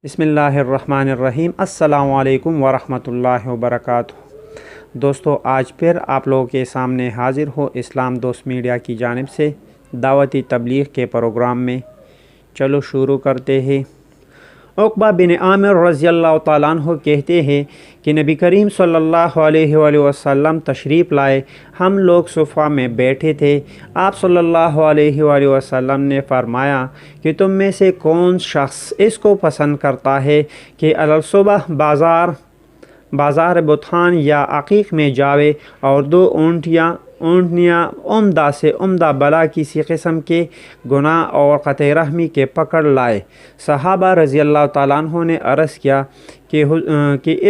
بسم اللہ الرحمن الرحیم۔ السلام علیکم ورحمۃ اللہ وبرکاتہ۔ دوستو، آج پھر آپ لوگوں کے سامنے حاضر ہو اسلام دوست میڈیا کی جانب سے دعوتی تبلیغ کے پروگرام میں۔ چلو شروع کرتے ہیں۔ عقبہ بن عامر رضی اللہ تعالیٰ عنہ کہتے ہیں کہ نبی کریم صلی اللہ علیہ وآلہ وسلم تشریف لائے، ہم لوگ صفہ میں بیٹھے تھے۔ آپ صلی اللہ علیہ وآلہ وسلم نے فرمایا کہ تم میں سے کون شخص اس کو پسند کرتا ہے کہ الصبح بازار بطحان یا عقیق میں جاوے اور دو اونٹیاں عمدہ سے عمدہ بلا کسی قسم کے گناہ اور قطع رحمی کے پکڑ لائے۔ صحابہ رضی اللہ تعالیٰ عنہ نے عرض کیا کہ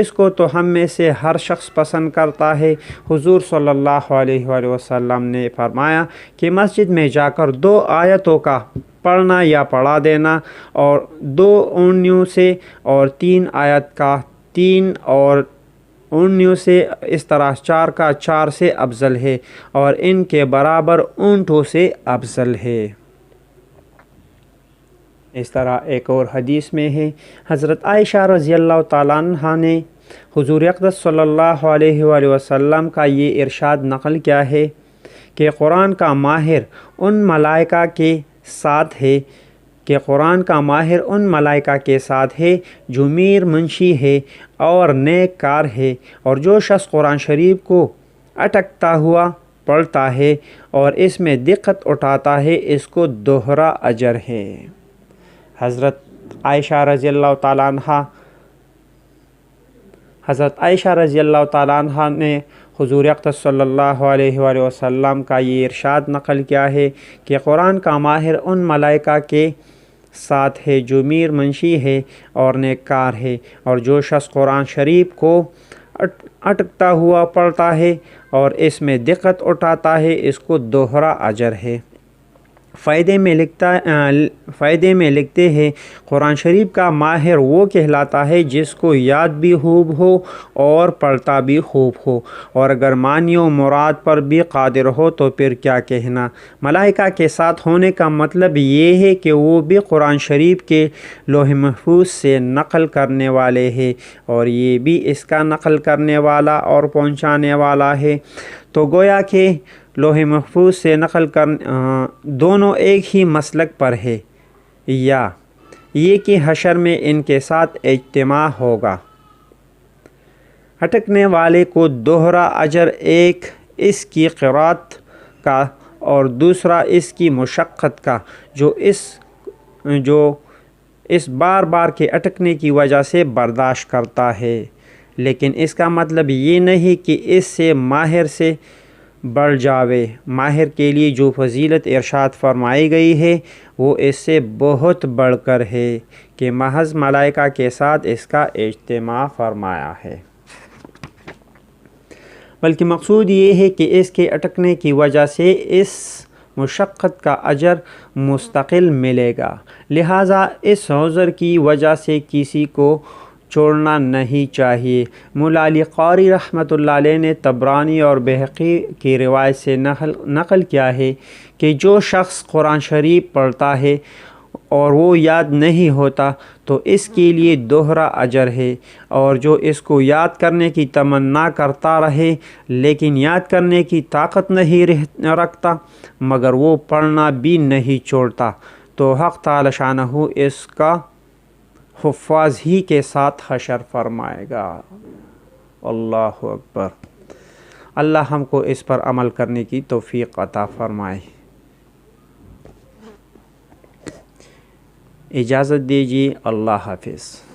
اس کو تو ہم میں سے ہر شخص پسند کرتا ہے۔ حضور صلی اللہ علیہ وآلہ وسلم نے فرمایا کہ مسجد میں جا کر 2 آیتوں کا پڑھنا یا پڑھا دینا، اور 2 اونٹیوں سے، اور 3 آیت کا 3 اور اونٹیوں سے، اس طرح 4 کا 4 سے افضل ہے، اور ان کے برابر اونٹوں سے افضل ہے۔ اس طرح ایک اور حدیث میں ہے، حضرت عائشہ رضی اللہ تعالیٰ عنہ نے حضور اقدس صلی اللہ علیہ وآلہ وسلم کا یہ ارشاد نقل کیا ہے کہ قرآن کا ماہر ان ملائکہ کے ساتھ ہے جو میر منشی ہے اور نیک کار ہے، اور جو شخص قرآن شریف کو اٹکتا ہوا پڑھتا ہے اور اس میں دقت اٹھاتا ہے، اس کو دوہرا اجر ہے۔ حضرت عائشہ رضی اللہ تعالیٰ عنہ نے حضور اقدس صلی اللہ علیہ وآلہ وسلم کا یہ ارشاد نقل کیا ہے کہ قرآن کا ماہر ان ملائکہ کے ساتھ ہے جو میر منشی ہے اور نیک کار ہے، اور جو شخص قرآن شریف کو اٹکتا ہوا پڑھتا ہے اور اس میں دقت اٹھاتا ہے، اس کو دوہرا اجر ہے۔ فائدے میں لکھتے ہیں، قرآن شریف کا ماہر وہ کہلاتا ہے جس کو یاد بھی خوب ہو اور پڑھتا بھی خوب ہو، اور اگر معنی و مراد پر بھی قادر ہو تو پھر کیا کہنا۔ ملائکہ کے ساتھ ہونے کا مطلب یہ ہے کہ وہ بھی قرآن شریف کے لوح محفوظ سے نقل کرنے والے ہیں، اور یہ بھی اس کا نقل کرنے والا اور پہنچانے والا ہے۔ تو گویا کہ لوح محفوظ سے نقل دونوں ایک ہی مسلک پر ہے، یا یہ کہ حشر میں ان کے ساتھ اجتماع ہوگا۔ اٹکنے والے کو دوہرا اجر، ایک اس کی قرات کا اور دوسرا اس کی مشقت کا، جو اس بار بار کے اٹکنے کی وجہ سے برداشت کرتا ہے۔ لیکن اس کا مطلب یہ نہیں کہ اس سے ماہر سے بڑھ جاوے۔ ماہر کے لیے جو فضیلت ارشاد فرمائی گئی ہے وہ اس سے بہت بڑھ کر ہے کہ محض ملائکہ کے ساتھ اس کا اجتماع فرمایا ہے، بلکہ مقصود یہ ہے کہ اس کے اٹکنے کی وجہ سے اس مشقت کا اجر مستقل ملے گا۔ لہٰذا اس عذر کی وجہ سے کسی کو چھوڑنا نہیں چاہیے۔ مولا علی قاری رحمۃ اللہ علیہ نے طبرانی اور بہقی کی روایت سے نقل کیا ہے کہ جو شخص قرآن شریف پڑھتا ہے اور وہ یاد نہیں ہوتا تو اس کے لیے دوہرا اجر ہے، اور جو اس کو یاد کرنے کی تمنا کرتا رہے لیکن یاد کرنے کی طاقت نہیں رکھتا مگر وہ پڑھنا بھی نہیں چھوڑتا، تو حق تعالی شانہ اس کا حفاظ ہی کے ساتھ حشر فرمائے گا۔ اللہ اکبر۔ اللہ ہم کو اس پر عمل کرنے کی توفیق عطا فرمائے۔ اجازت دیجیے، اللہ حافظ۔